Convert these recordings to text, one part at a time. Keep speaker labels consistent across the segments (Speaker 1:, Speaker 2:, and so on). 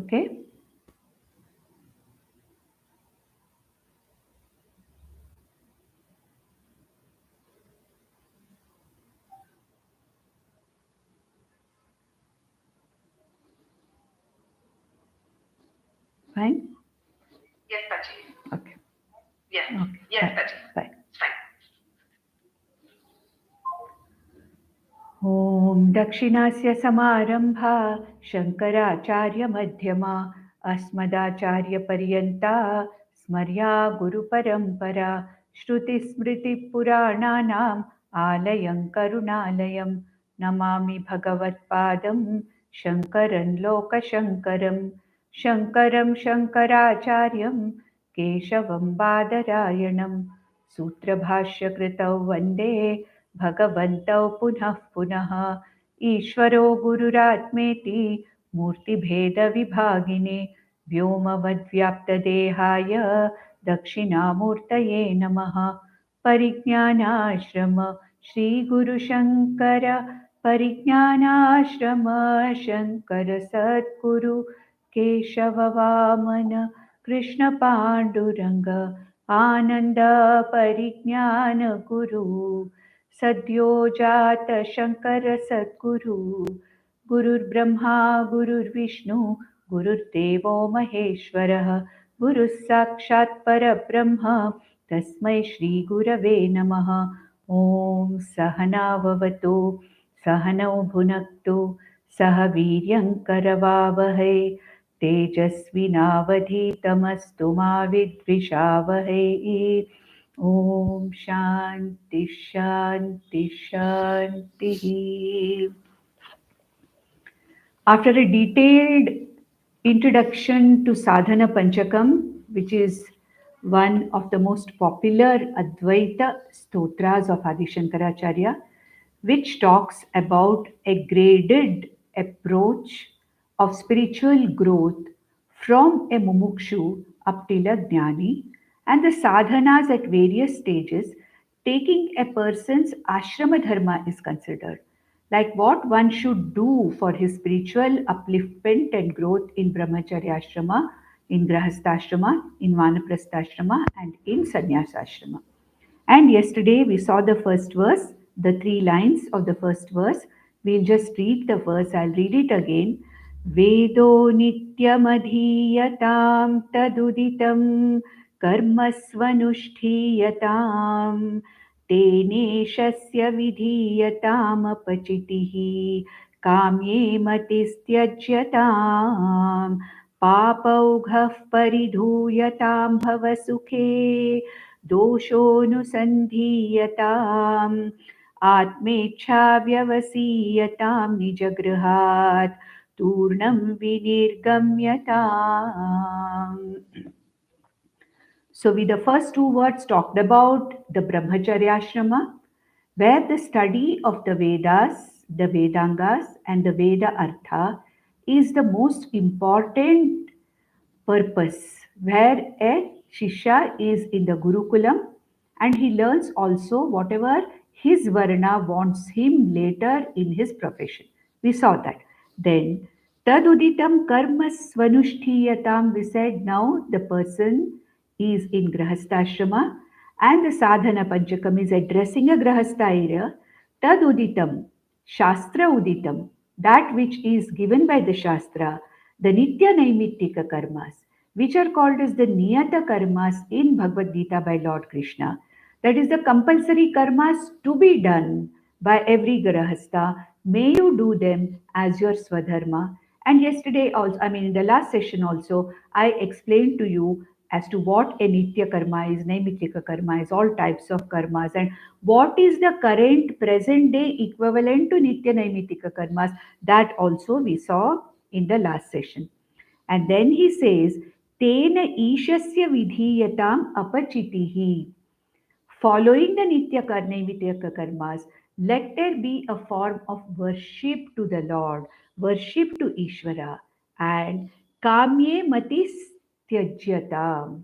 Speaker 1: Okay? Fine?
Speaker 2: Yes, Pachi.
Speaker 1: Okay.
Speaker 2: Yes.
Speaker 1: Okay.
Speaker 2: Yes,
Speaker 1: Bye.
Speaker 2: Pachi.
Speaker 1: Bye.
Speaker 2: Fine.
Speaker 1: ॐ दक्षिणास्य समारम्भा शङ्कराचार्यमध्यमा अस्मदाचार्यपर्यन्ता स्मर्या गुरुपरम्परा श्रुतिस्मृतिपुराणानाम् आलयं करुणालयं नमामि भगवत्पादं शङ्करं लोकशङ्करं शङ्करं शङ्कराचार्यं केशवं बादरायणं सूत्रभाष्यकृतौ वन्दे भगवन्तौ पुनः पुनः ईश्वरो गुरुरात्मेति मूर्तिभेदविभागिने व्योमवद्व्याप्तदेहाय दक्षिणामूर्तये नमः परिज्ञानाश्रम श्रीगुरुशङ्कर परिज्ञानाश्रम शङ्कर सद्गुरु केशववामन कृष्णपाण्डुरङ्ग आनन्द परिज्ञान गुरु सद्यो जात शङ्कर सद्गुरु गुरुर्ब्रह्मा गुरुर्विष्णु गुरुर्देवो महेश्वरः गुरुः साक्षात् परब्रह्म तस्मै श्रीगुरवे नमः ॐ सहनाववतु सहनौ भुनक्तु सह वीर्यङ्करवावहै तेजस्विनावधीतमस्तु मा विद्विषावहै ॐ शान्ति शान्ति शान्तिः. After a detailed introduction to Sadhanapanchakam, which is one of the most popular Advaita stotras of Adi Shankaracharya, which talks about a graded approach of spiritual growth from a mumukshu up till a jnani, and the sadhanas at various stages, taking a person's ashrama dharma is considered, like what one should do for his spiritual upliftment and growth in brahmacharya ashrama, in grahastha ashrama, in vanaprastha ashrama, and in sannyasa ashrama. And yesterday we saw the first verse, the three lines of the first verse. We'll just read the verse, I'll read it again. Vedo nityamadhiyatam taduditam karmasvanushtiyatam teneshasya vidhiyataमपचितिः काम्ये मतिस्त्यज्यताम् पापौघः परिधूयतां भवसुखे दोषोऽनुसन्धीयताम् आत्मेच्छाव्यवसीयतां निजगृहात् तूर्णं विनिर्गम्यताम्. So, we the first two words talked about the Brahmacharya Ashrama, where the study of the Vedas, the Vedangas, and the Veda Artha is the most important purpose, where a Shishya is in the Gurukulam and he learns also whatever his Varna wants him later in his profession. We saw that. Then, Taduditam karma svanushthiyatam, we said now the person is in Grahastha and the Sadhana Panchakam is addressing a Grahastha area. Taduditam, Shastra Uditam, that which is given by the Shastra, the Nitya Naimittika karmas, which are called as the Niyata karmas in Bhagavad Gita by Lord Krishna. That is the compulsory karmas to be done by every Grahastha. May you do them as your Swadharma. And yesterday also, in the last session also, I explained to you as to what a Nitya karma is, Naimittika karma is, all types of karmas, and what is the current present day equivalent to Nitya Naimittika karmas. That also we saw in the last session. And then he says, Tena Ishasya Vidhiyatam Apachitihi. Following the Nitya Naimittika karmas, let there be a form of worship to the Lord, worship to Ishvara, and Kamye Matis Tyajyatam.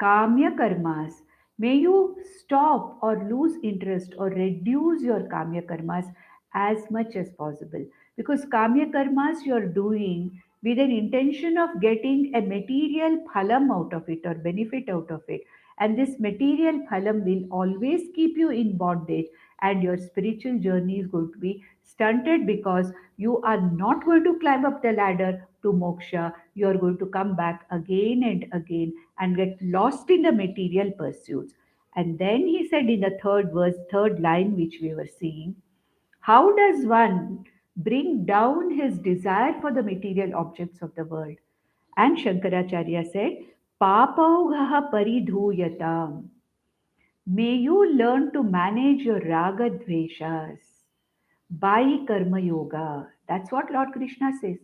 Speaker 1: Kamya karmas. May you stop or lose interest or reduce your kamya karmas as much as possible. Because kamya karmas you are doing with an intention of getting a material phalam out of it or benefit out of it. And this material phalam will always keep you in bondage, and your spiritual journey is going to be stunted because you are not going to climb up the ladder to moksha. You are going to come back again and again and get lost in the material pursuits. And then he said in the third verse, third line, which we were seeing, how does one bring down his desire for the material objects of the world? And Shankaracharya said, Papaugaha paridhuyatam. May you learn to manage your raga dveshas by karma yoga. That's what Lord Krishna says.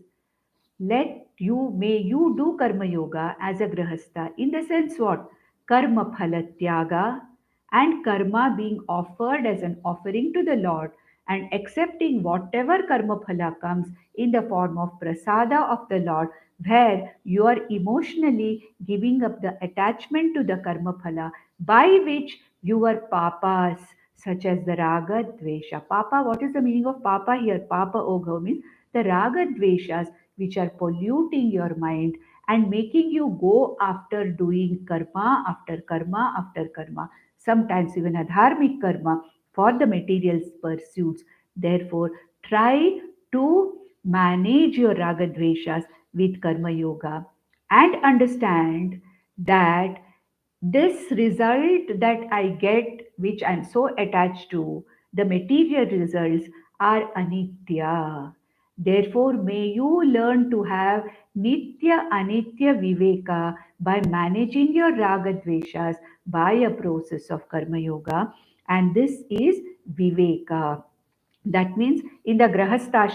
Speaker 1: May you do karma yoga as a grahastha. In the sense what? Karma phala tyaga, and karma being offered as an offering to the Lord, and accepting whatever karma phala comes in the form of prasada of the Lord, where you are emotionally giving up the attachment to the karma phala, by which your papas, such as the raga dvesha. Papa, what is the meaning of papa here? Papa ogha means the raga dveshas which are polluting your mind and making you go after doing karma after karma after karma, sometimes even adharmic karma for the material pursuits. Therefore, try to manage your raga dveshas with karma yoga and understand that this result that I get, which I'm so attached to, the material results are anitya. Therefore, may you learn to have nitya anitya viveka by managing your raga dveshas by a process of karma yoga, and this is viveka. That means in the grahastha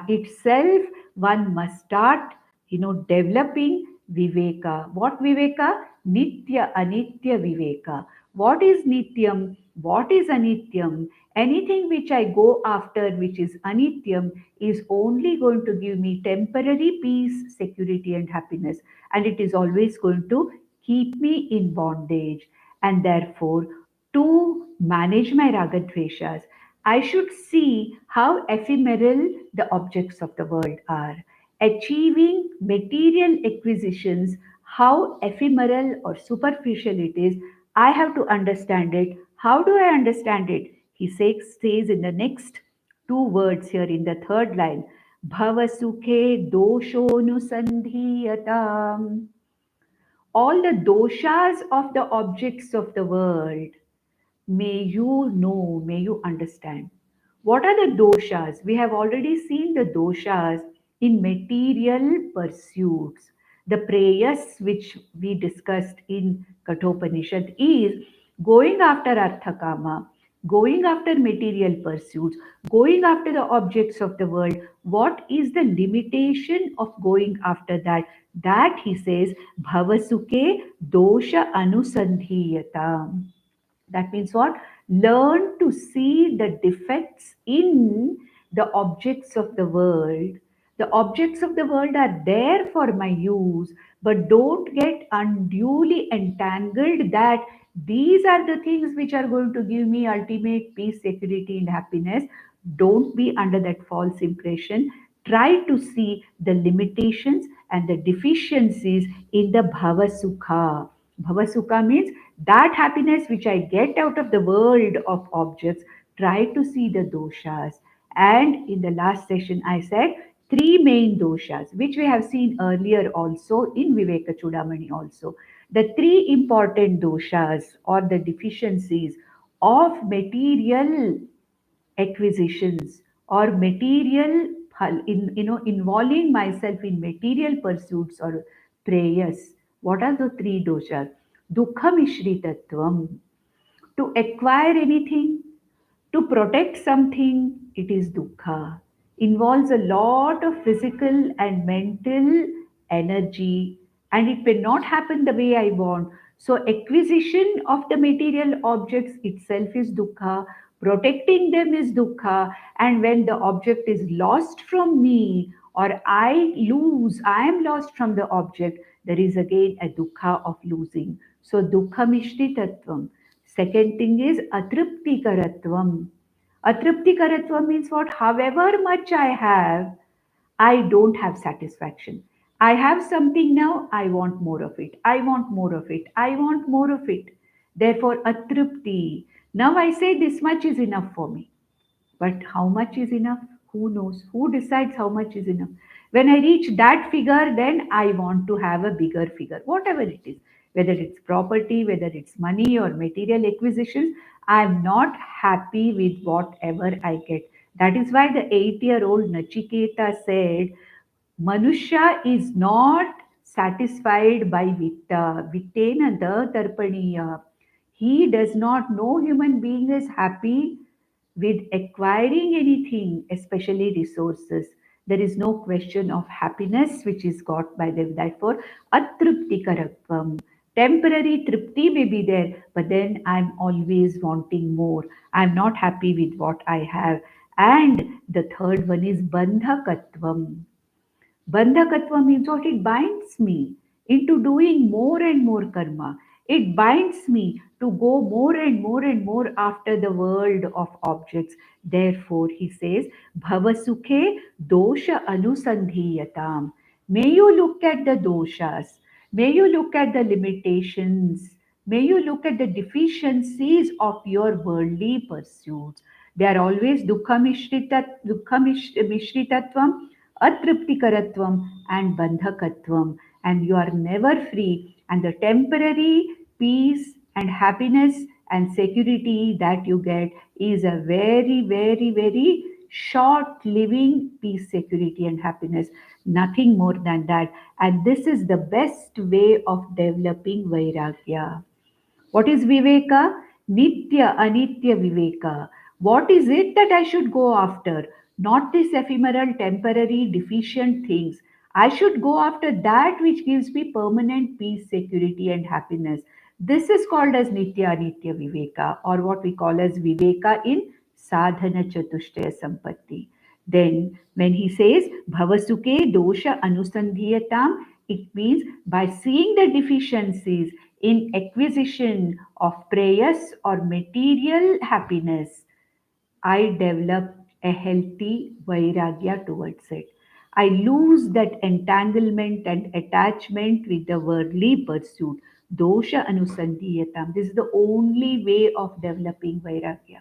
Speaker 1: itself, one must start, developing viveka. What viveka? Nitya, anitya viveka. What is nityam? What is anityam? Anything which I go after, which is anityam, is only going to give me temporary peace, security, and happiness. And it is always going to keep me in bondage. And therefore, to manage my raga dveshas, I should see how ephemeral the objects of the world are. Achieving material acquisitions, how ephemeral or superficial it is, I have to understand it. How do I understand it? He says in the next two words here in the third line, Bhavasukhe doshonusandhiyatam. All the doshas of the objects of the world, may you know, may you understand. What are the doshas? We have already seen the doshas in material pursuits. The prayas which we discussed in Kathopanishad is going after Arthakama, going after material pursuits, going after the objects of the world. What is the limitation of going after that? That he says, Bhavasuke dosha anusandhiyata. That means what? Learn to see the defects in the objects of the world. The objects of the world are there for my use, but don't get unduly entangled that these are the things which are going to give me ultimate peace, security, and happiness. Don't be under that false impression. Try to see the limitations and the deficiencies in the bhava sukha. Bhava sukha means that happiness which I get out of the world of objects. Try to see the doshas. And in the last session, I said three main doshas, which we have seen earlier also in Viveka Chudamani also. The three important doshas or the deficiencies of material acquisitions or material involving myself in material pursuits or prayers. What are the three doshas? Dukha mishritatvam. To acquire anything, to protect something, it is dukkha. Involves a lot of physical and mental energy, and it may not happen the way I want. So, acquisition of the material objects itself is dukkha, protecting them is dukkha, and when the object is lost from me or I am lost from the object, there is again a dukkha of losing. So, dukkha mishritatvam. Second thing is atriptikaratvam. Atriptikaratvam means what? However much I have, I don't have satisfaction. I have something now, I want more of it. I want more of it. I want more of it. Therefore, atrupti. Now I say this much is enough for me. But how much is enough? Who knows? Who decides how much is enough? When I reach that figure, then I want to have a bigger figure, whatever it is, whether it's property, whether it's money or material acquisitions. I'm not happy with whatever I get. That is why the 8-year-old Nachiketa said, Manusha is not satisfied by Vitta. Vittena the Tarpaniya. He does not know human being is happy with acquiring anything, especially resources. There is no question of happiness which is got by them. Therefore, atrupti karakvam. Temporary tripti may be there, but then I'm always wanting more. I'm not happy with what I have. And the third one is bandhakatvam. Bandhakatva means what? It binds me into doing more and more karma. It binds me to go more and more and more after the world of objects. Therefore, he says, Bhavasukhe dosha anusandhiyatam. May you look at the doshas. May you look at the limitations. May you look at the deficiencies of your worldly pursuits. They are always dukkha mishritatvam, atriptikaratvam, and bandhakatvam, and you are never free. And the temporary peace and happiness and security that you get is a very, very, very short living peace, security, and happiness. Nothing more than that. And this is the best way of developing Vairagya. What is Viveka? Nitya, Anitya Viveka. What is it that I should go after? Not this ephemeral, temporary, deficient things. I should go after that which gives me permanent peace, security, and happiness. This is called as Nitya, Anitya Viveka, or what we call as Viveka in Sadhana Chatushtaya Sampatti. Then, when he says Bhavasuke dosha anusandhiyatam, it means by seeing the deficiencies in acquisition of prayas or material happiness, I develop a healthy vairagya towards it. I lose that entanglement and attachment with the worldly pursuit. Dosha anusandhiyatam. This is the only way of developing vairagya.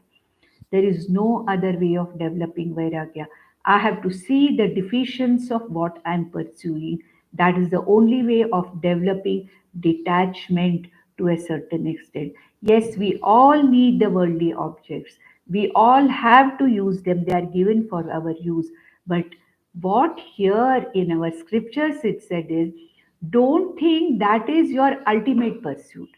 Speaker 1: There is no other way of developing Vairagya. I have to see the deficiencies of what I'm pursuing. That is the only way of developing detachment to a certain extent. Yes, we all need the worldly objects. We all have to use them. They are given for our use. But what here in our scriptures it said is, don't think that is your ultimate pursuit.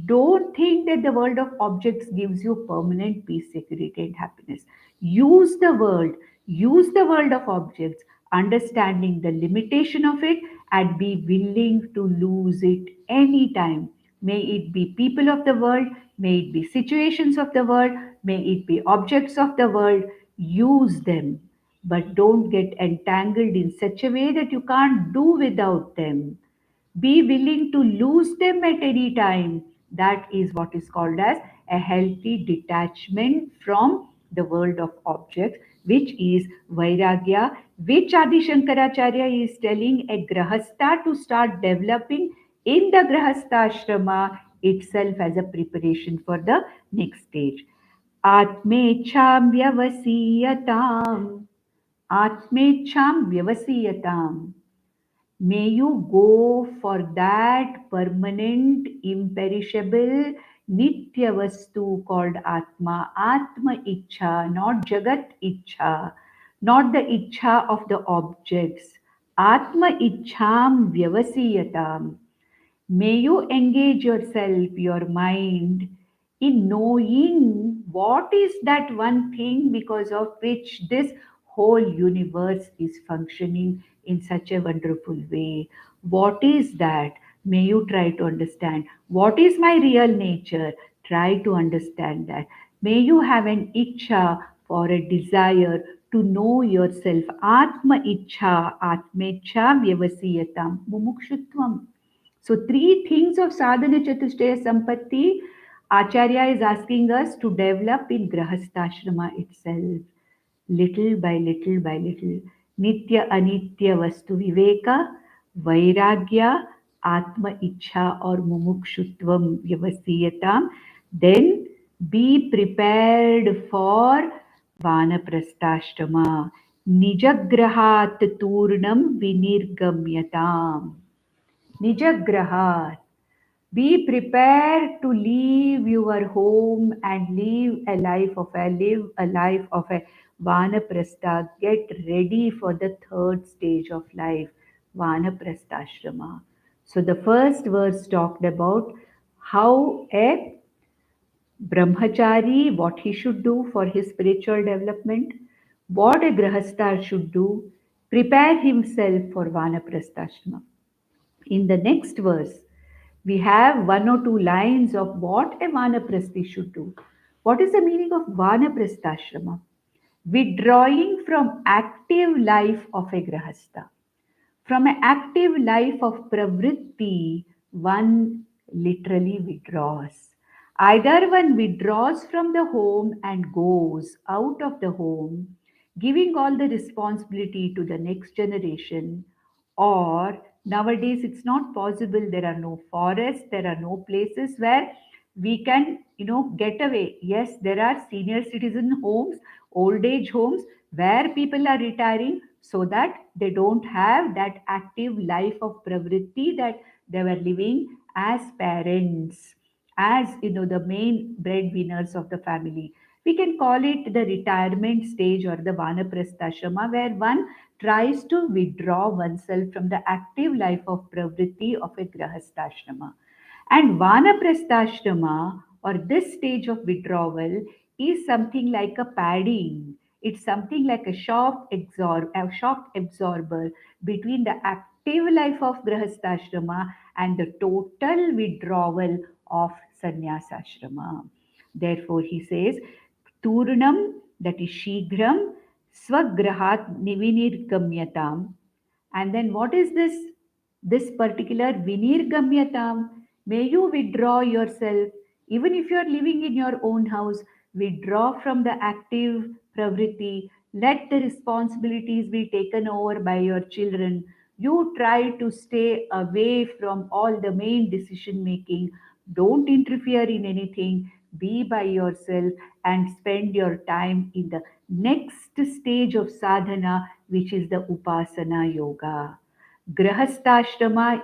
Speaker 1: Don't think that the world of objects gives you permanent peace, security, and happiness. Use the world of objects, understanding the limitation of it, and be willing to lose it anytime. May it be people of the world, may it be situations of the world, may it be objects of the world. Use them, but don't get entangled in such a way that you can't do without them. Be willing to lose them at any time. That is what is called as a healthy detachment from the world of objects, which is Vairagya, which Adi Shankaracharya is telling a Grahastha to start developing in the Grahastha itself as a preparation for the next stage. Atmecham vyavasiyatam. Atmecham vyavasiyatam. May you go for that permanent, imperishable, Nitya Vastu called Atma. Atma Ichha, not Jagat Ichha, not the Ichha of the objects. Atma Ichham Vyavasiyatam. May you engage yourself, your mind, in knowing what is that one thing because of which this whole universe is functioning in such a wonderful way. What is that? May you try to understand. What is my real nature? Try to understand that. May you have an itcha for a desire to know yourself. Atma itcha, atmecha vyavasiyatam, mumukshutvam. So, three things of sadhana chatushtaya sampatti, Acharya is asking us to develop in grahastashrama itself, little by little by little. Nitya anitya vastu viveka, vairagya, atma ichha or mumukshutvam vyavasiyatam, then be prepared for vanaprastashrama. Nijagrahat turnam vinirgamyatam. Nijagrahat. Be prepared to leave your home and live a life of a vanaprastha. Get ready for the third stage of life, vanaprastha. So the first verse talked about how a brahmachari, what he should do for his spiritual development, what a grahastha should do, prepare himself for vanaprastha. In the next verse, we have one or two lines of what a vanaprasthi should do. What is the meaning of vanaprastha? Withdrawing from active life of a grahastha. From an active life of pravritti, one literally withdraws. Either one withdraws from the home and goes out of the home, giving all the responsibility to the next generation, or nowadays it's not possible. There are no forests, there are no places where we can, get away. Yes, there are senior citizen homes, old age homes where people are retiring so that they don't have that active life of pravritti that they were living as parents, as the main breadwinners of the family. We can call it the retirement stage or the vanaprasthashrama, where one tries to withdraw oneself from the active life of pravritti of a grahastha. And vanaprastha or this stage of withdrawal is something like a padding. It's something like a shock absorber between the active life of grahastha and the total withdrawal of sannyasashrama. Therefore, he says, Turnam, that is Shigram, Swagrahat Nivinirgamyatam. And then what is this? This particular Vinirgamyatam. May you withdraw yourself, even if you are living in your own house, withdraw from the active pravritti. Let the responsibilities be taken over by your children. You try to stay away from all the main decision making. Don't interfere in anything. Be by yourself and spend your time in the next stage of sadhana, which is the upasana yoga. Grahastha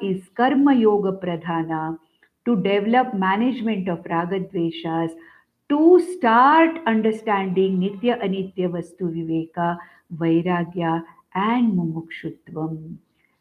Speaker 1: is karma yoga pradhana, to develop management of ragadveshas, to start understanding nitya anitya vastu viveka, vairagya and mumukshutvam.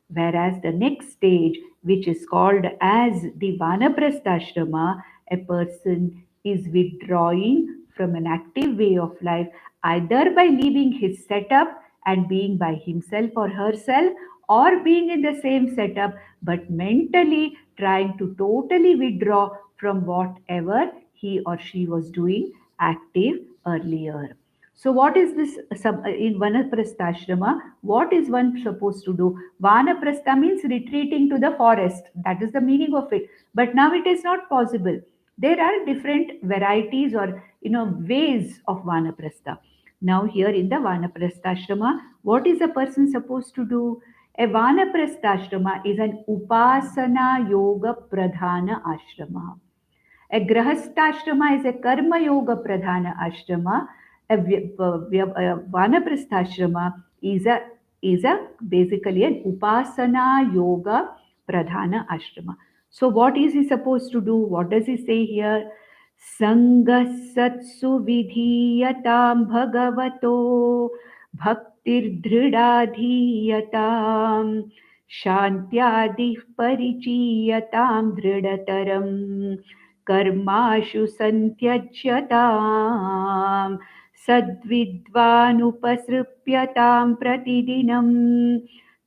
Speaker 1: Whereas the next stage, which is called as the vanaprastha, a person is withdrawing from an active way of life, either by leaving his setup and being by himself or herself, or being in the same setup but mentally trying to totally withdraw from whatever he or she was doing active earlier. So, what is this in Vanaprastha? What is one supposed to do? Vanaprastha means retreating to the forest. That is the meaning of it. But now it is not possible. There are different varieties or ways of Vanaprastha. Now, here in the Vanaprastha, what is a person supposed to do? A Vanaprastha is an Upasana Yoga Pradhana Ashrama. A grahastha is a karma yoga pradhana ashrama. A vanaprastha is a basically an upasana yoga pradhana ashrama. So what is he supposed to do? What does he say here? Sangasatsu vidhiyatam bhagavato bhaktirdhridadhiyatam shantyadih परिचीयतां दृढतरम् कर्माशु सन्त्यज्यताम् सद्विद्वानुपसृप्यतां प्रतिदिनं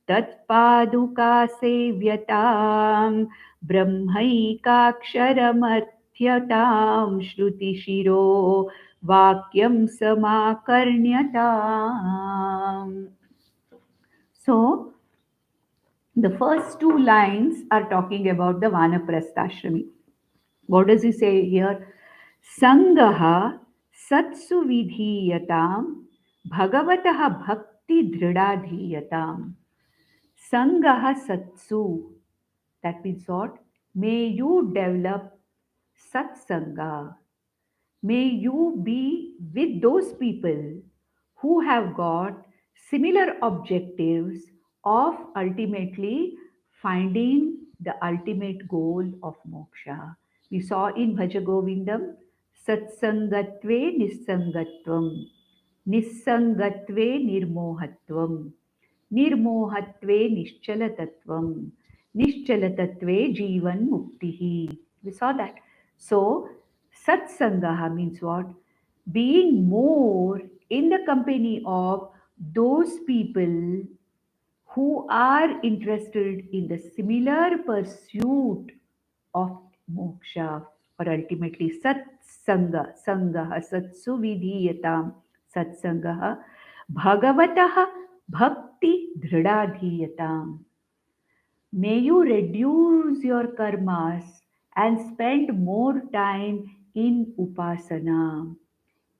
Speaker 1: तत्पादुका सेव्यतां ब्रह्मैकाक्षरमर्थ्यतां श्रुतिशिरो वाक्यं समाकर्ण्यताम्. So, the first two lines are talking about the Vanaprastha. What does he say here? Sangaha satsu vidhiyatam bhagavataha bhakti dhridadhiyatam. Sangaha Satsu. That means what? May you develop Satsanga. May you be with those people who have got similar objectives of ultimately finding the ultimate goal of moksha. We saw in Bhajagovindam, Satsangatve Nissangatvam, Nissangatve Nirmohatvam, Nirmohatve Nischalatatvam, Nischalatatve Jivan Muktihi. We saw that. So, Satsangaha means what? Being more in the company of those people who are interested in the similar pursuit of moksha or ultimately satsanga, sangaha, satsu vidhiyatam, satsangaha, bhagavataha bhakti dhridadhiyatam. May you reduce your karmas and spend more time in upasana,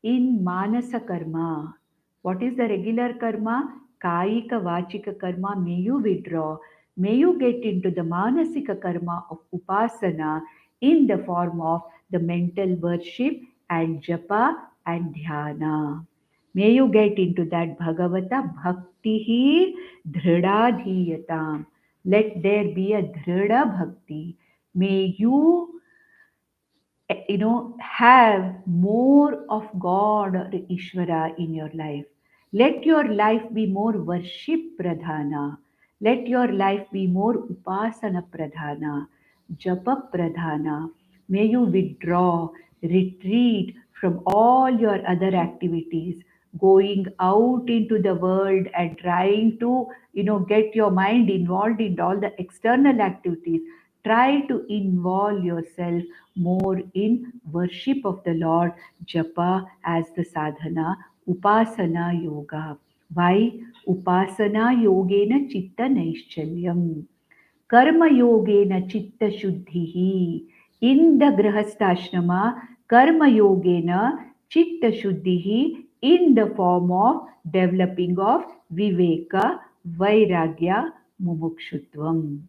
Speaker 1: in manasa karma. What is the regular karma? Kayika vachika karma. May you withdraw. May you get into the manasika karma of upasana in the form of the mental worship and japa and dhyana. May you get into that Bhagavata Bhakti Dhridadhiyatam. Let there be a Dhrida Bhakti. May you have more of God or Ishvara in your life. Let your life be more worship pradhana. Let your life be more upasana pradhana, japa pradhana. May you withdraw, retreat from all your other activities, going out into the world and trying to get your mind involved in all the external activities. Try to involve yourself more in worship of the Lord, japa as the sadhana, upasana yoga. Why? Upasana yogena chitta naischalyam. Karma yogena chitta shuddhihi. In the grahastha karma yogena chitta shuddhihi in the form of developing of viveka, vairagya, mumukshutvam.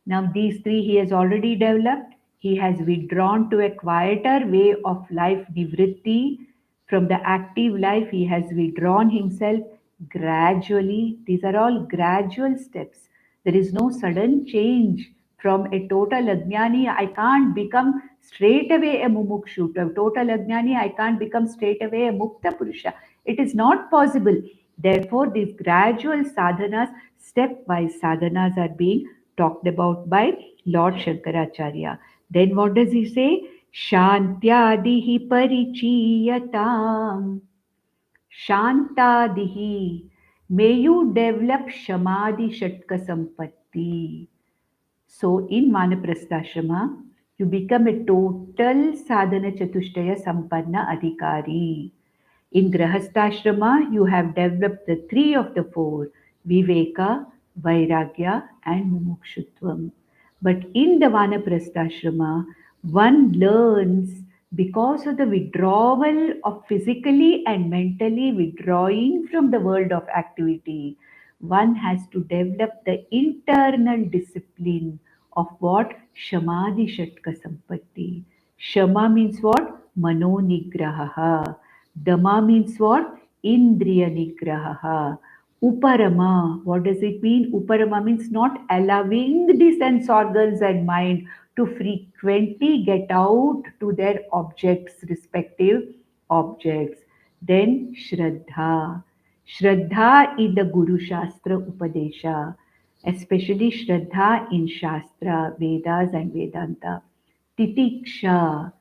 Speaker 1: Now, these three he has already developed. He has withdrawn to a quieter way of life, nivritti. From the active life, he has withdrawn himself gradually. These are all gradual steps. There is no sudden change from a total ajnani. I can't become straight away a mumukshu. To a total ajnani, I can't become straight away a mukta purusha. It is not possible. Therefore, these gradual sadhanas, stepwise sadhanas are being talked about by Lord Shankaracharya. Then what does he say? Shantyadihi parichiyatam. Shantadihi. May you develop Shamadhi Shatka Sampatti. So in Vanaprastha you become a total sadhana chatushtaya sampanna adhikari. In Grahastha you have developed the three of the four, Viveka, Vairagya, and Mumukshutvam. But in the Vanaprastha one learns because of the withdrawal of physically and mentally withdrawing from the world of activity, one has to develop the internal discipline of what? Shamadhi Shatka Sampatti. Shama means what? Mano Nigraha. Dama means what? Indriya Nigraha. Uparama, what does it mean? Uparama means not allowing the sense organs and mind to frequently get out to their objects, respective objects. Then Shraddha. Shraddha in the Guru Shastra Upadesha, especially Shraddha in Shastra, Vedas and Vedanta. Titiksha,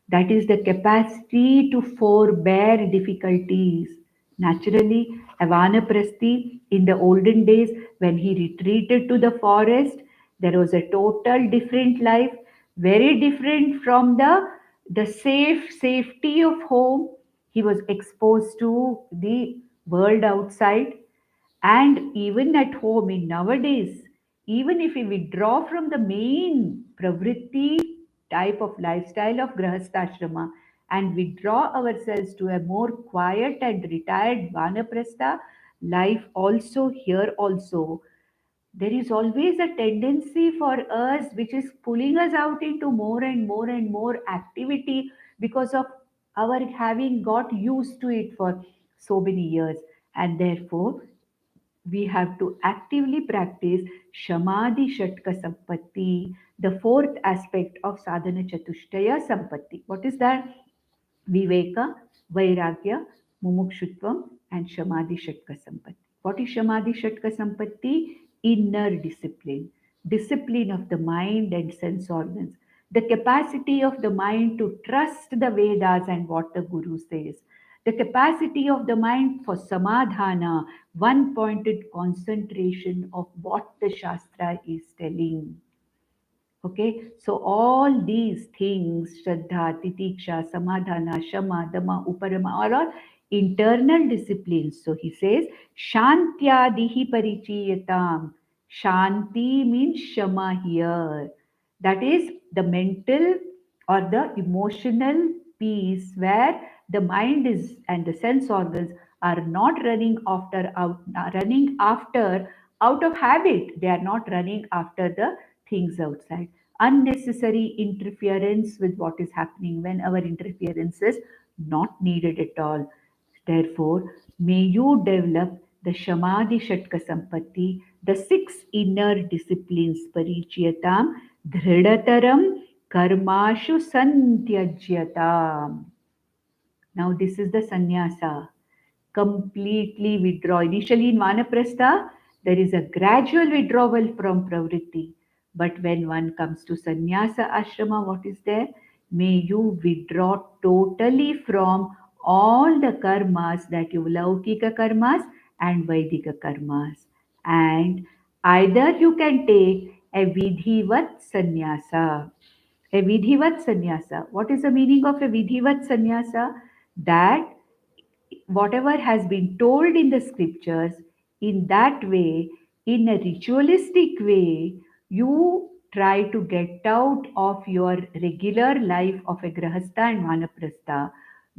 Speaker 1: that is the capacity to forbear difficulties. Naturally, Avanaprasthi in the olden days, when he retreated to the forest, there was a total different life, very different from the safety of home. He was exposed to the world outside, and even at home in nowadays, even if we withdraw from the main pravritti type of lifestyle of grahastha and withdraw ourselves to a more quiet and retired vanaprastha life, also here also There is always a tendency for us which is pulling us out into more and more and more activity because of our having got used to it for so many years. And therefore, we have to actively practice Shamadhi Shatka Sampatti, the fourth aspect of Sadhana Chatushtaya Sampatti. What is that? Viveka, Vairagya, Mumukshutvam, and Shamadhi Shatka Sampatti. What is Shamadhi Shatka Sampatti? Inner discipline, discipline of the mind and sense organs, the capacity of the mind to trust the Vedas and what the Guru says, the capacity of the mind for samadhana, one pointed concentration of what the Shastra is telling. Okay, so all these things, Shraddha, Titiksha, Samadhana, Shama, Dama, Uparama, are internal disciplines. So he says, Shantyadihi Parichiyatam. Shanti means Shama here. That is the mental or the emotional peace where the mind is and the sense organs are not running after out of habit. They are not running after the things outside. Unnecessary interference with what is happening when our interference is not needed at all. Therefore, may you develop the Shamadhi Shatka Sampatti, the six inner disciplines, Parichiyatam, Dhridataram, Karmashu Santyajyatam. Now, this is the sannyasa, completely withdraw. Initially in Vanaprastha, there is a gradual withdrawal from pravritti. But when one comes to sannyasa ashrama, what is there? May you withdraw totally from all the karmas, that you laukika karmas and vaidika karmas. And either you can take a vidhivat sannyasa. A vidhivat sannyasa. What is the meaning of a vidhivat sannyasa? That whatever has been told in the scriptures, in that way, in a ritualistic way, you try to get out of your regular life of a grahastha and vanaprastha,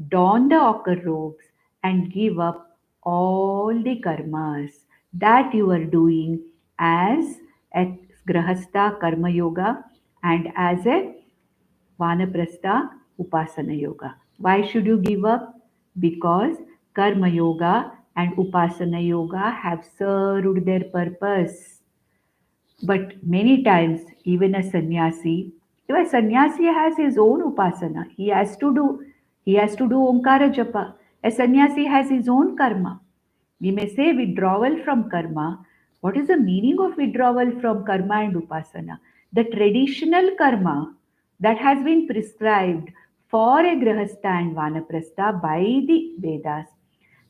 Speaker 1: don the ochre robes, and give up all the karmas that you are doing as a grahastha karma yoga and as a Vanaprastha Upasana Yoga. Why should you give up? Because Karma Yoga and Upasana Yoga have served their purpose. But many times, even a sannyasi has his own upasana. He has to do Omkara Japa. A sannyasi has his own karma. We may say withdrawal from karma. What is the meaning of withdrawal from karma and upasana? The traditional karma that has been prescribed for a grahastha and vanaprastha by the Vedas,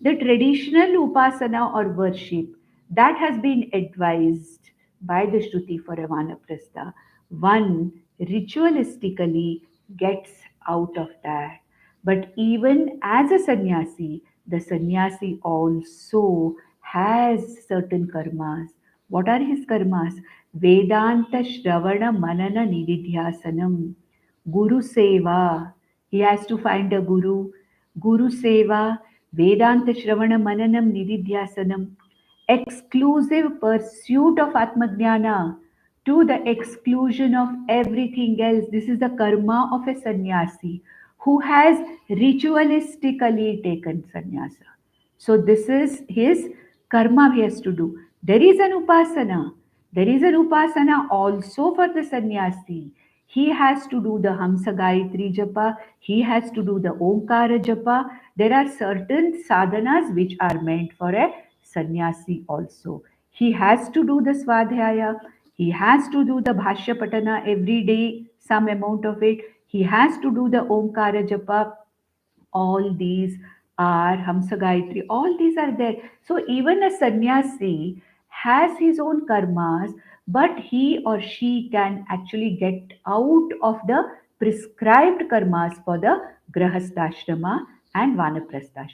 Speaker 1: the traditional upasana or worship that has been advised by the Shruti for a vanaprastha, one ritualistically gets out of that. But even as a the sannyasi also has certain karmas. What are his karmas? Vedanta Shravana Manana Nididhyasanam. Guru Seva. He has to find a guru. Guru Seva, Vedanta Shravana Mananam Nididhyasanam. Exclusive pursuit of Atmajnana to the exclusion of everything else. This is the karma of a sannyasi who has ritualistically taken sannyasa. So this is his karma he has to do. There is an upasana. There is an upasana also for the sannyasi. He has to do the Hamsa Gayatri Japa. He has to do the Omkara Japa. There are certain sadhanas which are meant for a sannyasi also. He has to do the Swadhyaya. He has to do the Bhashya Patana every day, some amount of it. He has to do the Omkara Japa. All these are Hamsa Gayatri, all these are there. So even a sannyasi has his own karmas, but he or she can actually get out of the prescribed karmas for the grahastha and vanaprastha.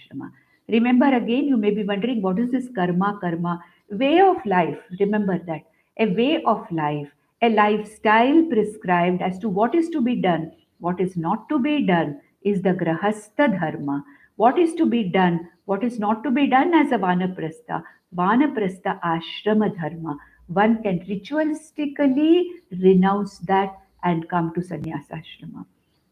Speaker 1: Remember again, you may be wondering what is this karma? Karma, way of life. Remember that a way of life, a lifestyle prescribed as to what is to be done, what is not to be done is the grahastha dharma. What is to be done, what is not to be done as a vanaprastha? Vanaprastha ashrama dharma. one can ritualistically renounce that and come to sannyasashrama.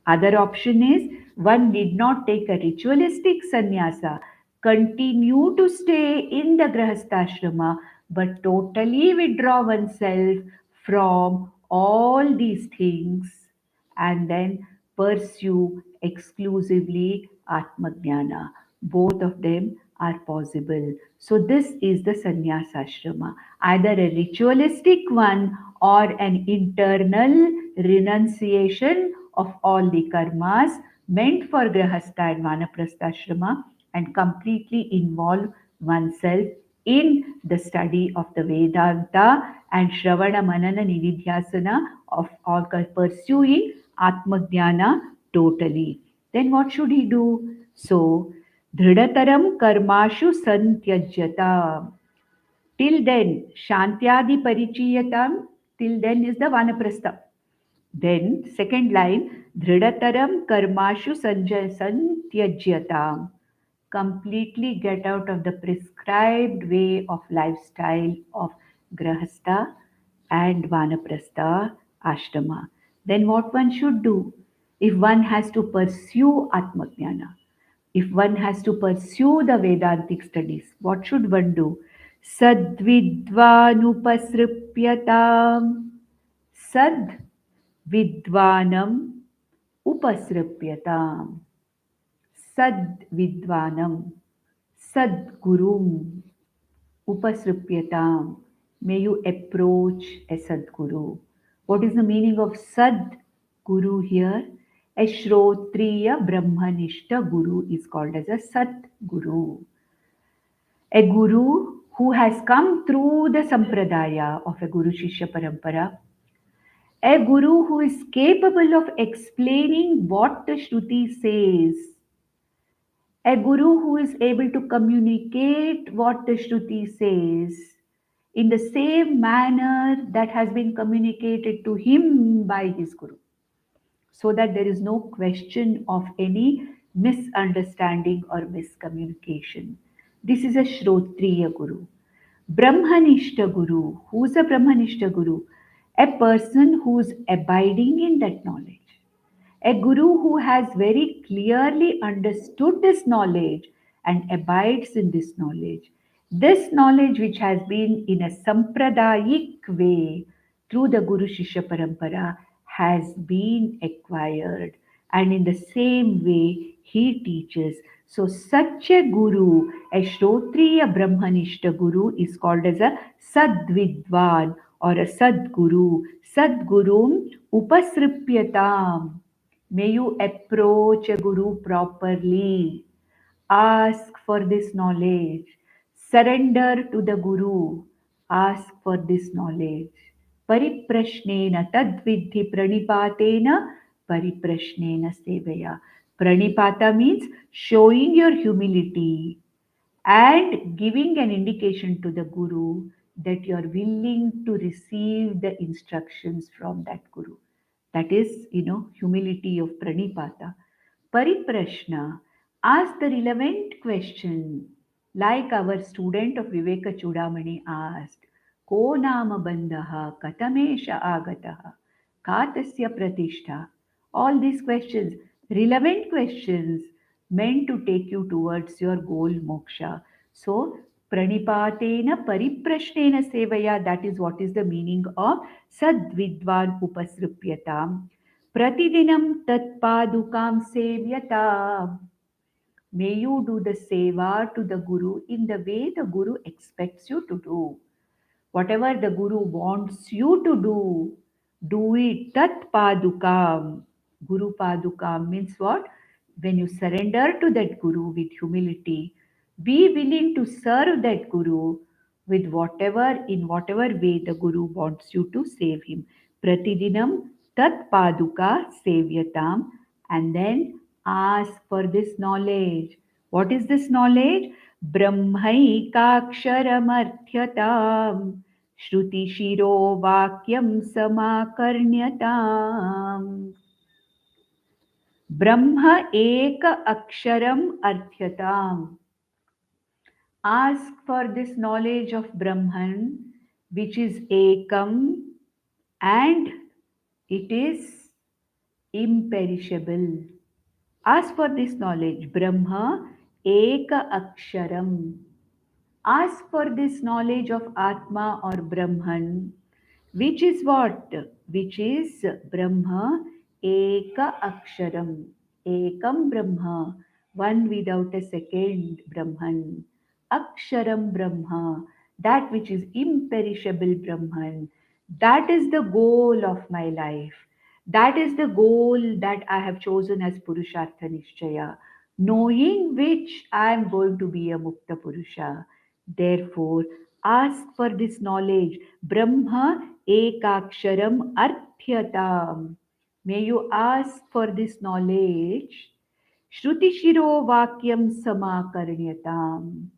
Speaker 1: Other option is one need not take a ritualistic sannyasa, continue to stay in the grahastha but totally withdraw oneself from all these things and then pursue exclusively Atmajnana. Both of them are possible. So, this is the sannyasa ashrama, either a ritualistic one or an internal renunciation of all the karmas meant for grahastha and vanaprastha ashrama and completely involve oneself in the study of the Vedanta and Shravana Manana Nididhyasana of all pursuing Atmajnana totally. Then what should he do? So, Dridataram Karmashu Santyajyata. Till then, Shantyadi Parichiyatam, till then is the Vanaprastha. Then, second line, Dridataram Karmashu Santyajyatam. Completely get out of the prescribed way of lifestyle of Grahastha and Vanaprastha Ashrama. Then what one should do? If one has to pursue Atmajnana, if one has to pursue the Vedantic studies, what should one do? Sadvidvanupasripyatam. Sad vidvanam upasripyatam. Sad vidvanam. Sadgurum upasripyatam. May you approach a Sadguru. What is the meaning of Sadguru here? A Shrotriya Brahmanishta Guru is called as a Sadguru. A Guru who has come through the Sampradaya of a Guru Shishya Parampara. A Guru who is capable of explaining what the Shruti says, a guru who is able to communicate what the Shruti says in the same manner that has been communicated to him by his guru, so that there is no question of any misunderstanding or miscommunication. This is a Shrotriya Guru. Brahmanishta Guru. Who's a Brahmanishta Guru? A person who's abiding in that knowledge, a guru who has very clearly understood this knowledge and abides in this knowledge. This knowledge, which has been in a sampradayic way through the Guru Shishya Parampara, has been acquired, and in the same way he teaches. So, such a guru, a Shrotriya Brahmanishta guru, is called as a Sadvidvan or a Sadguru. Sadgurum Upasripyatam. May you approach a guru properly. Ask for this knowledge. Surrender to the guru. Ask for this knowledge. Pariprashnena tadvidhi pranipatena pariprashnena sevaya. Pranipata means showing your humility and giving an indication to the guru that you are willing to receive the instructions from that guru. That is, humility of pranipata. Pariprashna, ask the relevant question, like our student of Viveka Chudamani asked, Ko nama bandhaha katamesha agataha katasya pratishtha. All these questions, relevant questions, meant to take you towards your goal moksha. So, pranipatena pariprashnena sevaya, that is what is the meaning of sadvidvan upasripyatam. Pratidinam tatpadukam sevyata. May you do the seva to the Guru in the way the Guru expects you to do. Whatever the Guru wants you to do it. Tat padukam. Guru padukam means what? When you surrender to that Guru with humility, be willing to serve that Guru with in whatever way the Guru wants you to save him. Pratidinam tat paduka sevyatam, and then ask for this knowledge. What is this knowledge? Brahmaikaksharamardhyatam Shruti Shiro Vakyam Samakarnyatam. Brahma Eka Aksharam Arthyatam. Ask for this knowledge of Brahman which is ekam, and it is imperishable. Ask for this knowledge. Brahma eka aksharam. Ask for this knowledge of Atma or Brahman, which is what? Which is Brahma eka aksharam. Ekam Brahma, one without a second Brahman. Aksharam Brahma, that which is imperishable Brahman. That is the goal of my life. That is the goal that I have chosen as Purushartha Nishchaya, knowing which I am going to be a Mukta Purusha. Therefore, ask for this knowledge. Brahma ekaksharam arthyatam. May you ask for this knowledge. Shruti shiro vakyam samakarnyatam.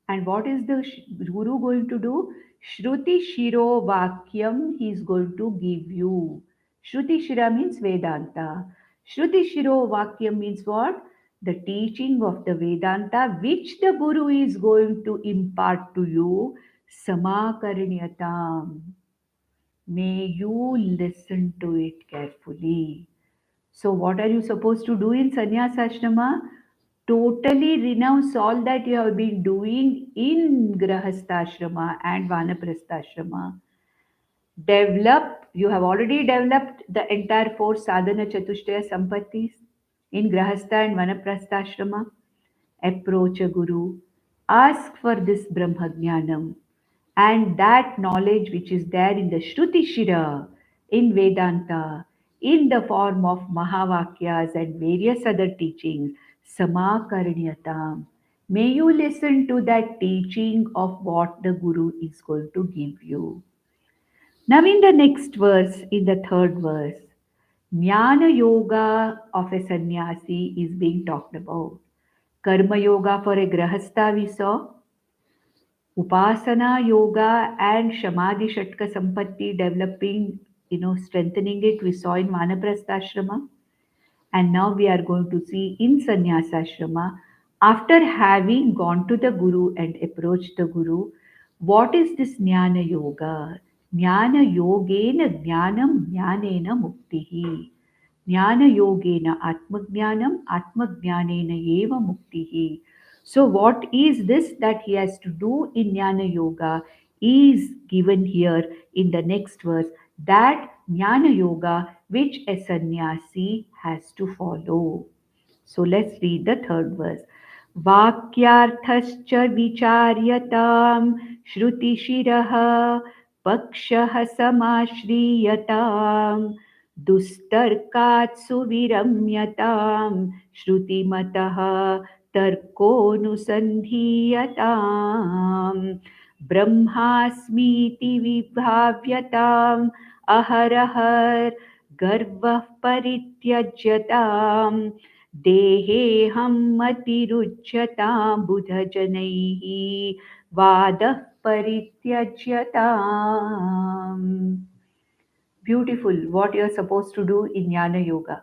Speaker 1: And what is the Guru going to do? Shruti Shiro Vakyam he is going to give you. Shruti Shira means Vedanta. Shruti Shiro Vakyam means what? The teaching of the Vedanta which the Guru is going to impart to you. Samakarnyatam. May you listen to it carefully. So, what are you supposed to do in sannyas ashrama? Totally renounce all that you have been doing in grahastha and vanaprastha. Develop, you have already developed the entire four sadhana chatushtaya sampattis in grahastha and vanaprastha. Approach a guru, ask for this brahmajnanam, and that knowledge which is there in the Shruti Shira, in Vedanta, in the form of Mahavakyas and various other teachings, Samakarnyatam. May you listen to that teaching of what the Guru is going to give you. Now, in the next verse, in the third verse, Jnana Yoga of a sannyasi is being talked about. Karma Yoga for a grahastha we saw, Upasana Yoga and Shamadhi Shatka Sampatti developing, strengthening it, we saw in Vanaprastha. And now we are going to see in Sannyasashrama, after having gone to the Guru and approached the Guru, what is this Jnana Yoga? Jnana Yogena Jnanam Jnanena Muktihi. Jnana Yogena Atmajnanam Atmajnanena Eva Muktihi. So, what is this that he has to do in Jnana Yoga is given here in the next verse, that Jnana Yoga which a sannyasi has to follow. So let's read the third verse. वाक्यार्थश्च विचार्यतां श्रुतिशिरः पक्षः समाश्रीयतां दुस्तर्कात् सुविरम्यतां श्रुतिमतः तर्कोऽनुसन्धीयताम् ब्रह्मास्मीति विभाव्यताम् अहरहर् गर्वः परित्यज्यताम् देहेऽहं मतिरुच्यतां बुधजनैः वादः परित्यज्यताम्. Beautiful, what you are supposed to do in Jnana Yoga.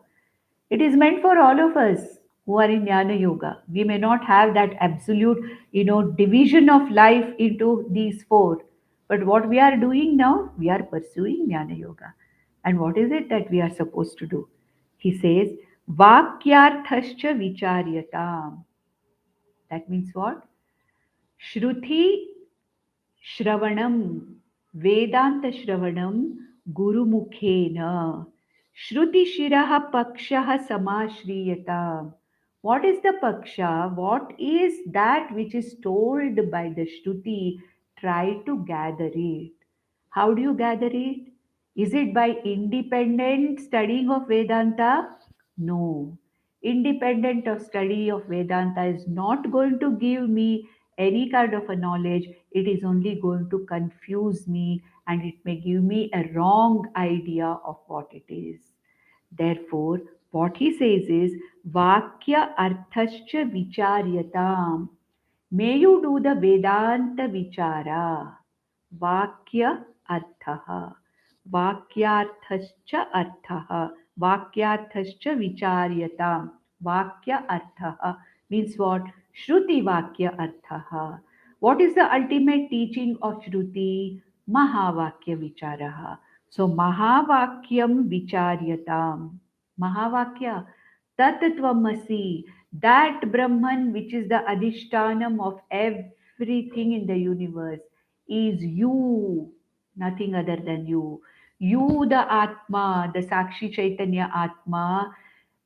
Speaker 1: It is meant for all of us who are in Jnana Yoga. We may not have that absolute, division of life into these four. But what we are doing now, we are pursuing Jnana Yoga. And what is it that we are supposed to do? He says, Vakyarthascha vicharyatam. That means what? Shruti Shravanam, Vedanta Shravanam, Guru Mukhena, Shruti Shiraha Pakshaha Samashriyata. What is the Paksha? What is that which is told by the Shruti? Try to gather it. How do you gather it? Is it by independent studying of Vedanta? No. Independent of study of Vedanta is not going to give me any kind of a knowledge. It is only going to confuse me and it may give me a wrong idea of what it is. Therefore, what he says is Vakya Arthascha Vicharyatam. May you do the Vedanta Vichara. Vakya Arthaha. Vakyarthascha Arthaha. Vakyarthascha Vicharyatam. Vakya Arthaha means what? Shruti Vakya Arthaha. What is the ultimate teaching of Shruti? Mahavakya Vicharaha. So Mahavakyam Vicharyatam. Mahavakya Tatattvamasi. That Brahman which is the Adhishtanam of everything in the universe is you, nothing other than you. You, the Atma, the Sakshi Chaitanya Atma,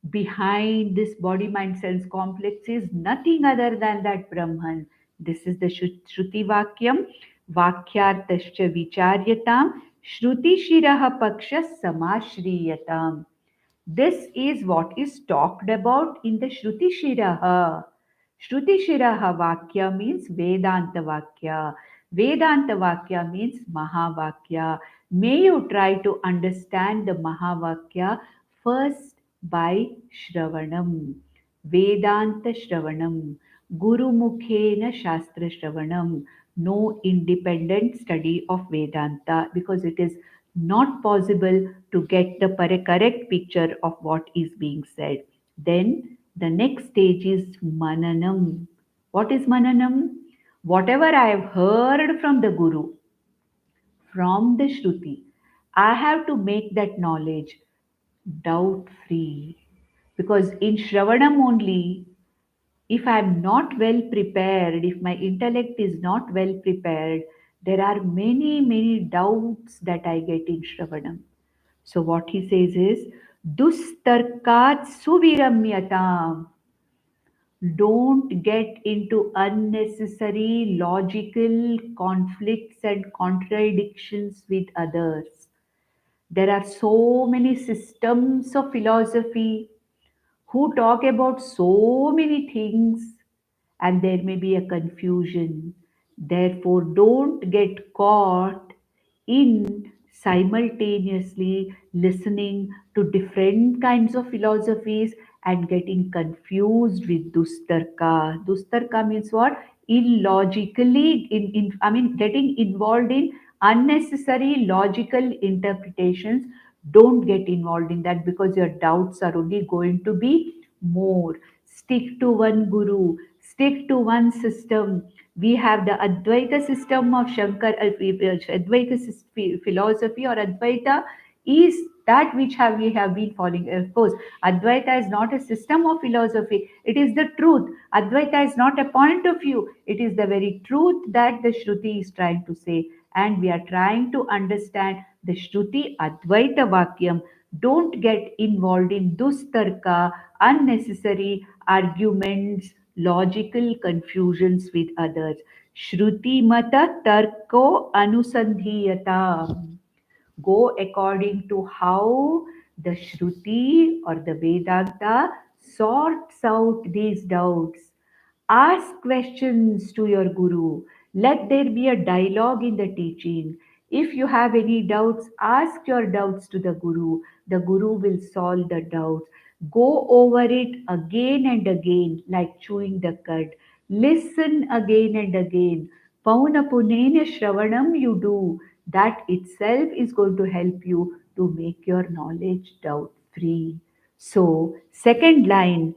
Speaker 1: behind this body mind sense complex is nothing other than that Brahman. This is the Shruti Vakyam, Vakyartascha Vicharyatam, Shruti Shiraha Paksha Samashriyatam. This is what is talked about in the Shruti Shiraha. Shruti Shiraha Vakya means Vedanta Vakya. Vedanta Vakya means Mahavakya. May you try to understand the Mahavakya first by Shravanam. Vedanta Shravanam. Guru Mukhena Shastra Shravanam. No independent study of Vedanta because it is not possible to get the correct picture of what is being said. Then the next stage is Mananam. What is Mananam? Whatever I have heard from the Guru, from the Shruti, I have to make that knowledge doubt free. Because in Shravanam only, if I am not well prepared, if my intellect is not well prepared, there are many, many doubts that I get in Shravanam. So what he says is, Dustarkat Suviramyatam. Don't get into unnecessary logical conflicts and contradictions with others. There are so many systems of philosophy who talk about so many things and there may be a confusion. Therefore, don't get caught in simultaneously listening to different kinds of philosophies and getting confused with dustarka. Dustarka means what? Illogically, I mean, getting involved in unnecessary logical interpretations. Don't get involved in that because your doubts are only going to be more. Stick to one guru, stick to one system. We have the Advaita system of Shankar, Advaita philosophy or Advaita is that which we have been following. Of course, Advaita is not a system of philosophy, it is the truth. Advaita is not a point of view, it is the very truth that the Shruti is trying to say. And we are trying to understand the Shruti Advaita Vakyam. Don't get involved in dustarka, unnecessary arguments, logical confusions with others. Shruti mata tarko anusandhiyata. Go according to how the Shruti or the Vedanta sorts out these doubts. Ask questions to your Guru. Let there be a dialogue in the teaching. If you have any doubts, ask your doubts to the Guru. The Guru will solve the doubts. Go over it again and again, like chewing the cud. Listen again and again. Pauna punena shravanam you do. That itself is going to help you to make your knowledge doubt free. So, second line,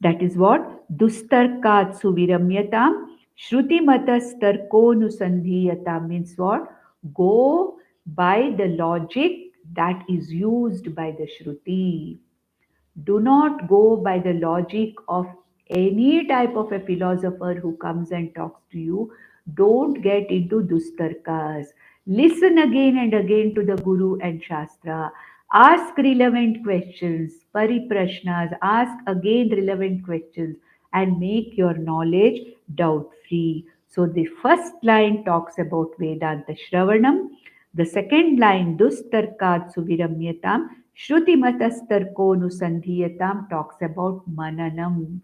Speaker 1: that is what? Dustarkat suviramyatam. Shruti matastarkonusandhiyata means what? Go by the logic that is used by the Shruti. Do not go by the logic of any type of a philosopher who comes and talks to you. Don't get into dustarkas. Listen again and again to the Guru and Shastra. Ask relevant questions, pariprashnas. Ask again relevant questions and make your knowledge doubt free. So the first line talks about Vedanta Shravanam. The second line, Dustarkat Suviramyatam, Shruti-matastarkonusandhiyatam talks about Mananam.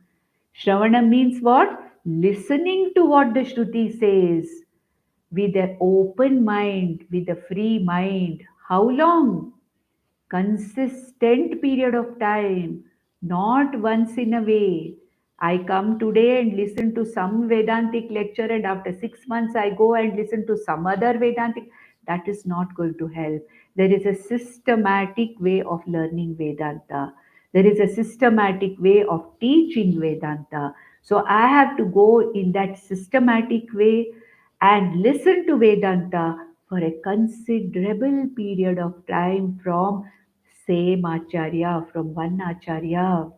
Speaker 1: Shravanam means what? Listening to what the Shruti says with an open mind, with a free mind. How long? Consistent period of time, not once in a way. I come today and listen to some Vedantic lecture, and after 6 months, I go and listen to some other Vedantic. That is not going to help. There is a systematic way of learning Vedanta, there is a systematic way of teaching Vedanta. So I have to go in that systematic way and listen to Vedanta for a considerable period of time from same Acharya, from one Acharya.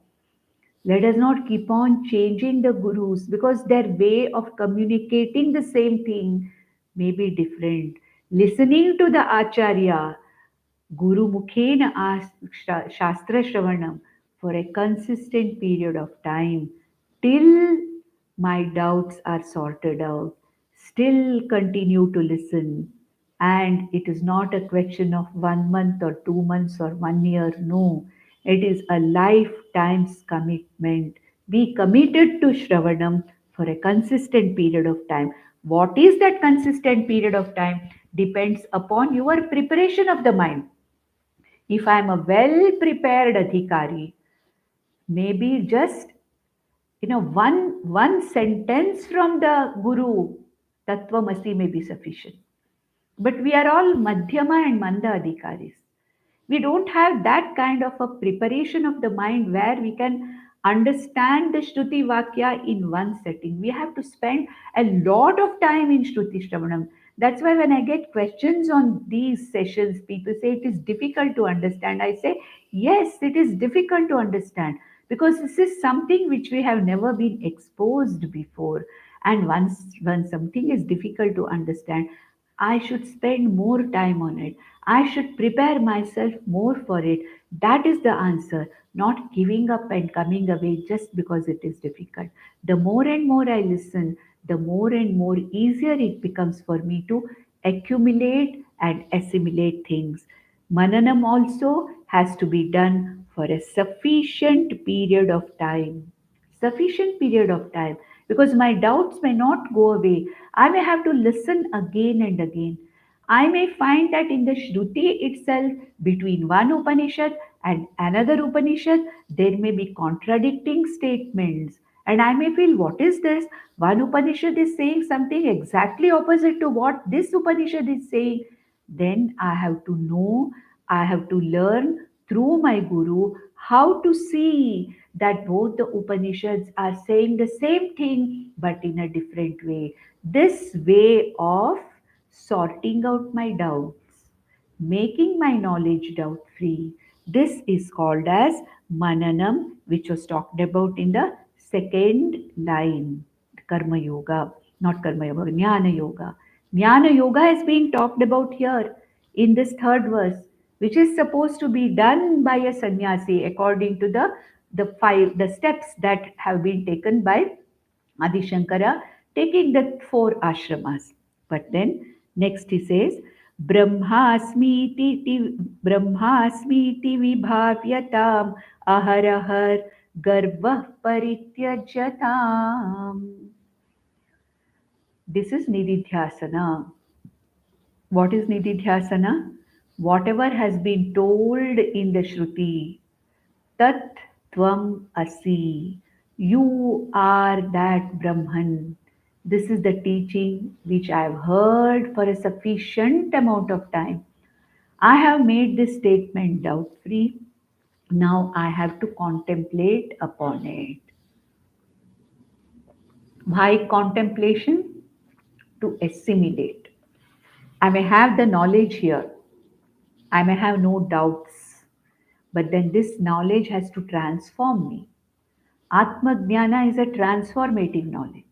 Speaker 1: Let us not keep on changing the gurus because their way of communicating the same thing may be different. Listening to the Acharya, Guru Mukhena Shastra Shravanam for a consistent period of time till my doubts are sorted out. Still continue to listen. And it is not a question of 1 month or 2 months or 1 year. No, it is a lifetime's commitment. Be committed to Shravanam for a consistent period of time. What is that consistent period of time? Depends upon your preparation of the mind. If I am a well prepared adhikari, maybe just one sentence from the Guru, Tattvamasi may be sufficient. But we are all Madhyama and Manda adhikaris. We don't have that kind of a preparation of the mind where we can understand the Shruti Vakya in one setting. We have to spend a lot of time in Shruti Shravanam. That's why when I get questions on these sessions, people say it is difficult to understand. I say, yes, it is difficult to understand because this is something which we have never been exposed before. And once when something is difficult to understand, I should spend more time on it. I should prepare myself more for it. That is the answer, not giving up and coming away just because it is difficult. The more and more I listen, the more and more easier it becomes for me to accumulate and assimilate things. Mananam also has to be done for a sufficient period of time. Sufficient period of time because my doubts may not go away. I may have to listen again and again. I may find that in the Shruti itself, between one Upanishad and another Upanishad, there may be contradicting statements. And I may feel, what is this? One Upanishad is saying something exactly opposite to what this Upanishad is saying. Then I have to know, I have to learn through my Guru how to see that both the Upanishads are saying the same thing but in a different way. This way of sorting out my doubts, making my knowledge doubt free. This is called as Mananam, which was talked about in the second line, Karma Yoga, not Karma Yoga, Jnana Yoga. Jnana Yoga is being talked about here in this third verse, which is supposed to be done by a sannyasi according to the steps that have been taken by Adi Shankara, taking the four ashramas. But then next he says, Brahmasmiti vibhavyatam aharahar garvah parityajatam. This is Nididhyasana. What is Nididhyasana? Whatever has been told in the Shruti, Tat Tvam Asi. You are that Brahman. This is the teaching which I have heard for a sufficient amount of time. I have made this statement doubt free. Now I have to contemplate upon it. Why contemplation? To assimilate. I may have the knowledge here. I may have no doubts. But then this knowledge has to transform me. Atma Jnana is a transformative knowledge.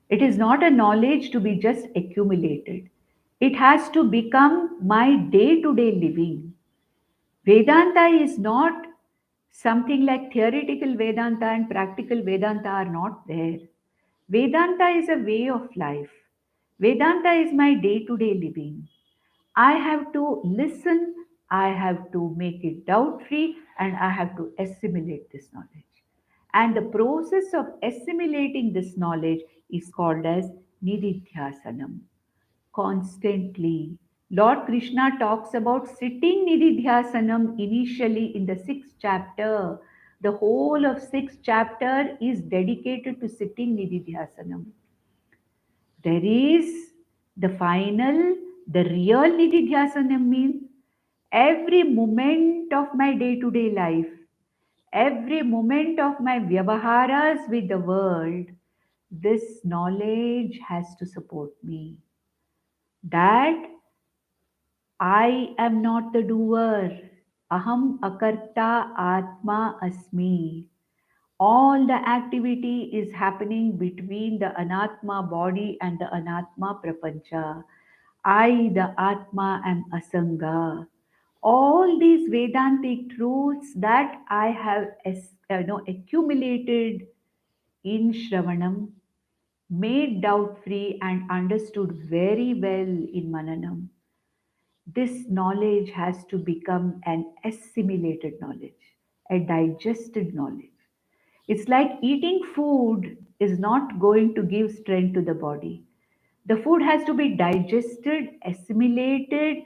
Speaker 1: It is not a knowledge to be just accumulated. It has to become my day to day living. Vedanta is not something like theoretical Vedanta and practical Vedanta are not there. Vedanta is a way of life. Vedanta is my day to day living. I have to listen, I have to make it doubt free, and I have to assimilate this knowledge. And the process of assimilating this knowledge is called as Nididhyasanam. Constantly. Lord Krishna talks about sitting Nididhyasanam initially in the sixth chapter. The whole of sixth chapter is dedicated to sitting Nididhyasanam. There is the final, the real Nididhyasanam means every moment of my day to day life, every moment of my vyavaharas with the world, this knowledge has to support me. That I am not the doer. Aham akarta atma asmi. All the activity is happening between the anatma body and the anatma prapancha. I, the atma, am asanga. All these Vedantic truths that I have accumulated in Shravanam, made doubt free and understood very well in Mananam, this knowledge has to become an assimilated knowledge, a digested knowledge. It's like eating food is not going to give strength to the body. The food has to be digested, assimilated,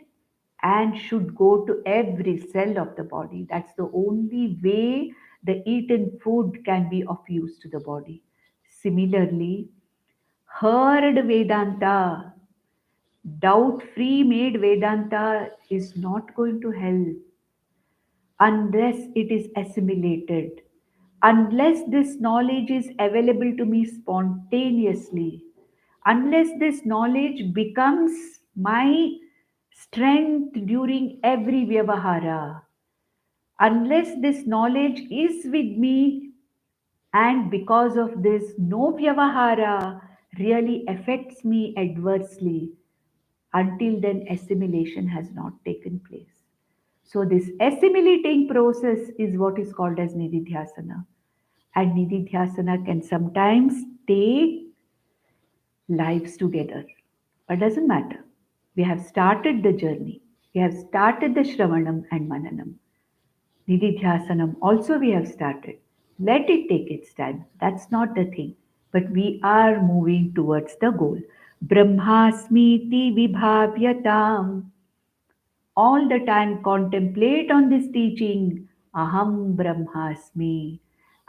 Speaker 1: and should go to every cell of the body. That's the only way the eaten food can be of use to the body. Similarly, heard Vedanta, doubt free made Vedanta is not going to help unless it is assimilated, unless this knowledge is available to me spontaneously, unless this knowledge becomes my strength during every vyavahara, unless this knowledge is with me, and because of this, no vyavahara really affects me adversely, until then, assimilation has not taken place. So, this assimilating process is what is called as nididhyasana. And nididhyasana can sometimes take lives together. But doesn't matter. We have started the journey. We have started the Shravanam and Mananam. Nididhyasanam also we have started. Let it take its time. That's not the thing. But we are moving towards the goal. Brahmasmiti vibhavyatam. All the time contemplate on this teaching. Aham Brahmasmi.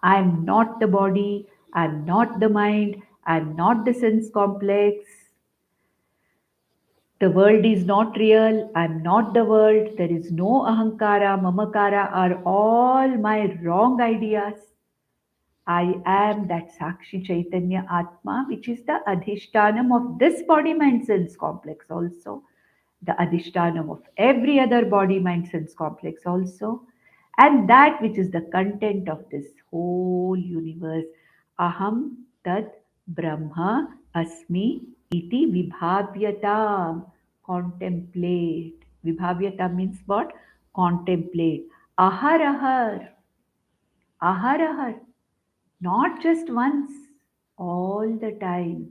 Speaker 1: I am not the body. I am not the mind. I am not the sense complex. The world is not real. I am not the world. There is no ahankara, mamakara are all my wrong ideas. I am that Sakshi Chaitanya Atma, which is the Adhishtanam of this body mind sense complex also, the Adhishtanam of every other body mind sense complex also, and that which is the content of this whole universe. Aham Tat Brahma Asmi Iti Vibhavyatam. Contemplate. Vibhavyata means what? Contemplate. Ahar ahar. Ahar ahar. Not just once, all the time,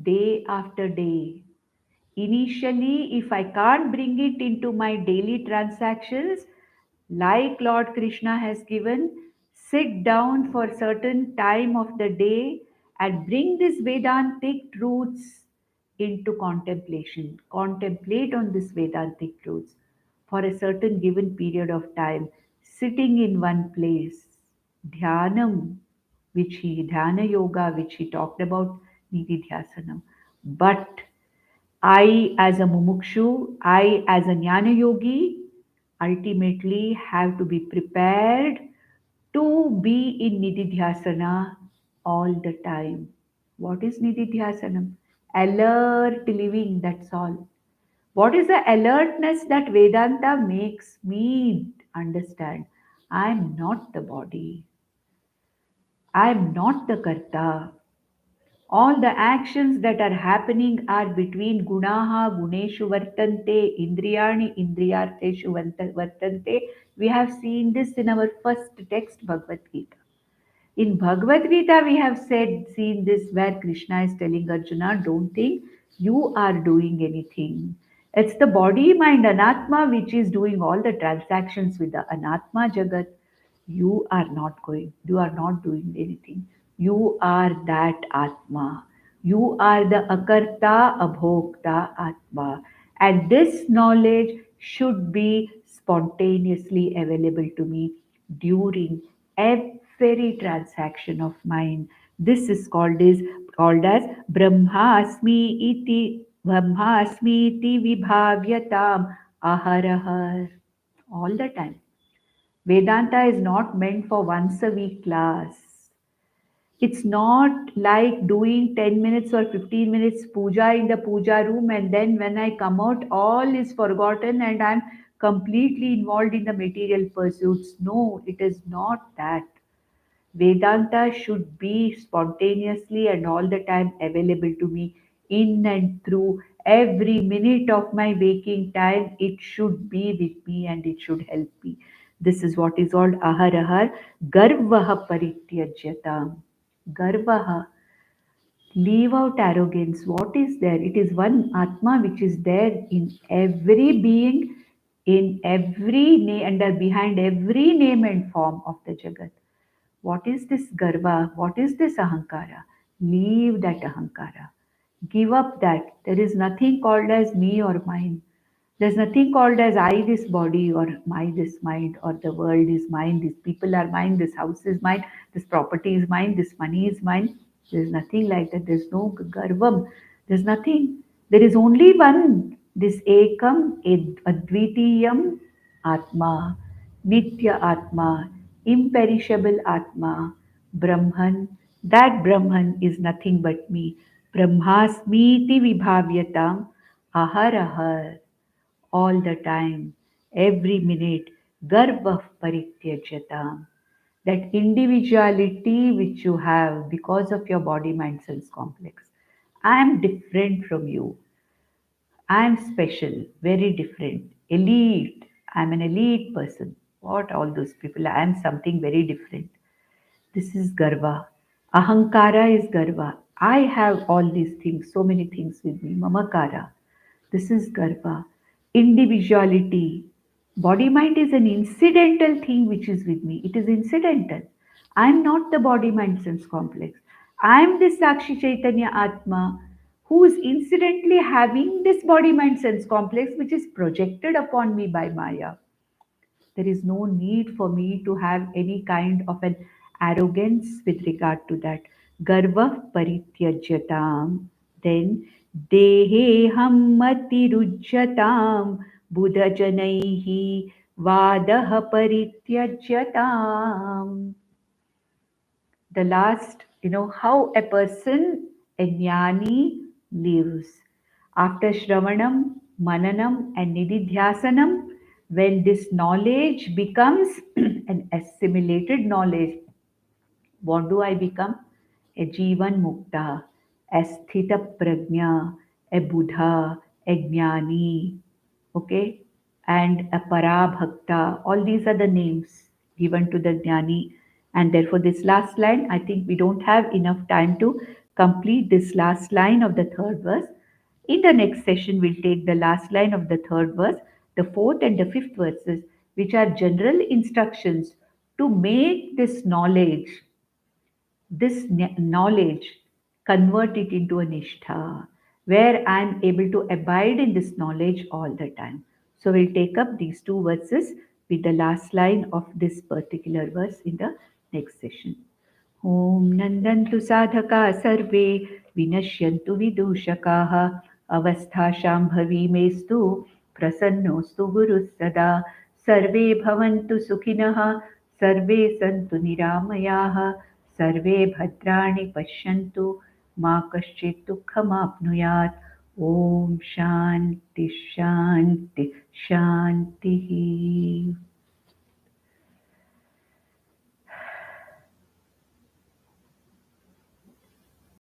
Speaker 1: day after day. Initially, if I can't bring it into my daily transactions, like Lord Krishna has given, sit down for certain time of the day and bring these Vedantic truths into contemplation. Contemplate on these Vedantic truths for a certain given period of time, sitting in one place. Dhyanam, Dhyana Yoga, which he talked about, Nididhyasanam. But I, as a mumukshu, I, as a jnana yogi, ultimately have to be prepared to be in nididhyasana all the time. What is nididhyasanam? Alert living, that's all. What is the alertness that Vedanta makes me understand? I am not the body. I am not the karta. All the actions that are happening are between gunaha guneshu vartante indriyani indriyarteshu vartante. We have seen this in our first text Bhagavad Gita. In Bhagavad Gita, we have seen this where Krishna is telling Arjuna, don't think you are doing anything. It's the body, mind, anatma which is doing all the transactions with the anatma jagat. You are not doing anything. You are that atma. You are the akarta abhokta atma. And this knowledge should be spontaneously available to me during every transaction of mine. This is called as Brahmasmi iti vibhavyatam aharahar. All the time. Vedanta is not meant for once a week class. It's not like doing 10 minutes or 15 minutes puja in the puja room, and then when I come out, all is forgotten and I'm completely involved in the material pursuits. No, it is not that. Vedanta should be spontaneously and all the time available to me in and through every minute of my waking time. It should be with me and it should help me. This is what is called ahar garvaha parityajyatam. Garvaha, leave out arrogance. What is there? It is one Atma which is there in every being, in every name, under behind every name and form of the Jagat. What is this garva? What is this ahankara? Leave that ahankara. Give up that. There is nothing called as me or mine. There's nothing called as I, this body, or my, this mind, or the world is mine, these people are mine, this house is mine, this property is mine, this money is mine. There's nothing like that. There's no garvam. There's nothing. There is only one. This ekam, advitiyam atma, nitya atma, imperishable atma, Brahman. That Brahman is nothing but me. Brahmasmiti vibhavyatam ahar ahar, all the time, every minute, garva parityajyatam. That individuality which you have because of your body, mind, sense complex. I am different from you. I am special, very different, elite. I am an elite person. What all those people? I am something very different. This is Garva. Ahankara is Garva. I have all these things, so many things with me. Mamakara. This is Garva. Individuality. Body mind is an incidental thing which is with me. It is incidental. I am not the body mind sense complex. I am this Sakshi Chaitanya Atma who is incidentally having this body mind sense complex which is projected upon me by Maya. There is no need for me to have any kind of an arrogance with regard to that. Garva parityajyatam. Then deheham matirujyatam buddhajanaihi vadaha parityajyatam. The last, how a person, a jnani, lives. After Shravanam, Mananam, and Nididhyasanam, when this knowledge becomes an assimilated knowledge, what do I become? A Jivan Mukta, a Sthita Prajna, a Buddha, a Jnani, okay, and a Parabhakta. All these are the names given to the Jnani. And therefore, this last line, I think we don't have enough time to complete this last line of the third verse. In the next session, we'll take the last line of the third verse, the fourth and the fifth verses, which are general instructions to make this knowledge, convert it into a nishtha, where I am able to abide in this knowledge all the time. So we'll take up these two verses with the last line of this particular verse in the next session. ॐ नन्दन्तु साधका सर्वे विनश्यन्तु विदूषकाः अवस्थाशाम्भवी मेस्तु प्रसन्नोऽस्तु गुरुः सदा सर्वे भवन्तु सुखिनः सर्वे सन्तु निरामयाः सर्वे भद्राणि पश्यन्तु मा कश्चित् दुःखमाप्नुयात् ॐ शान्ति शान्ति शान्तिः.